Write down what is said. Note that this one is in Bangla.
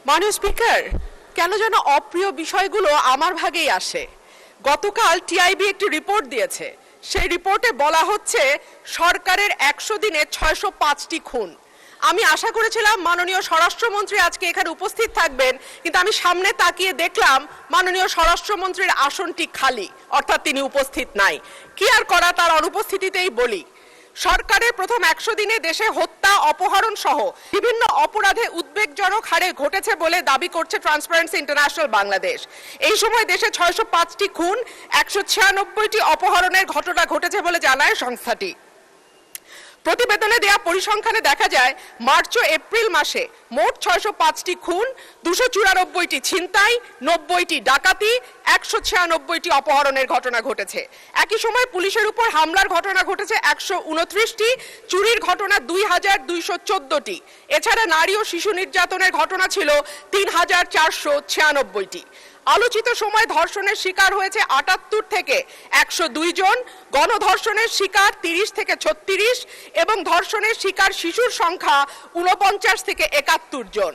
মাননীয় স্পিকার, কেন যেন অপ্রিয় বিষয়গুলো আমার ভাগেই আসে। গতকাল টিআইবি একটি রিপোর্ট দিয়েছে, সেই রিপোর্টে বলা হচ্ছে সরকারের 100 দিনে 605টি খুন। আমি আশা করেছিলাম মাননীয় স্বরাষ্ট্রমন্ত্রী আজকে এখানে উপস্থিত থাকবেন, কিন্তু আমি সামনে তাকিয়ে দেখলাম মাননীয় স্বরাষ্ট্রমন্ত্রীর আসনটি খালি, অর্থাৎ তিনি উপস্থিত নাই। কি আর করা, তার অনুপস্থিতিতেই বলি। সরকারের প্রথম 100 দিনে দেশে হত্যা, অপহরণ সহ বিভিন্ন অপরাধে উদ্বেগজনক হারে ঘটেছে বলে দাবি করছে ট্রান্সপারেন্সি ইন্টারন্যাশনাল বাংলাদেশ। এই সময় দেশে 605টি খুন, 196টি অপহরণের ঘটনা ঘটেছে বলে জানায় সংস্থাটি। প্রতিবেদনে দেয়া পরিসংখ্যানে দেখা যায় মার্চ ও এপ্রিল মাসে মোট 605টি খুন, 294টি ছিনতাই, 90টি ডাকাতি, 196টি অপহরণের ঘটনা ঘটেছে। একই সময় পুলিশের উপর হামলার ঘটনা ঘটেছে 129টি, চুরির ঘটনা 2214টি। এছাড়া নারী ও শিশু নির্যাতনের ঘটনা ছিল 3496টি। আলোচিত সময় ধর্ষণের শিকার হয়েছে 78 থেকে 102 জন, গণধর্ষণের শিকার 30 থেকে 36 এবং ধর্ষণের শিকার শিশুর সংখ্যা 49 থেকে 71 জন।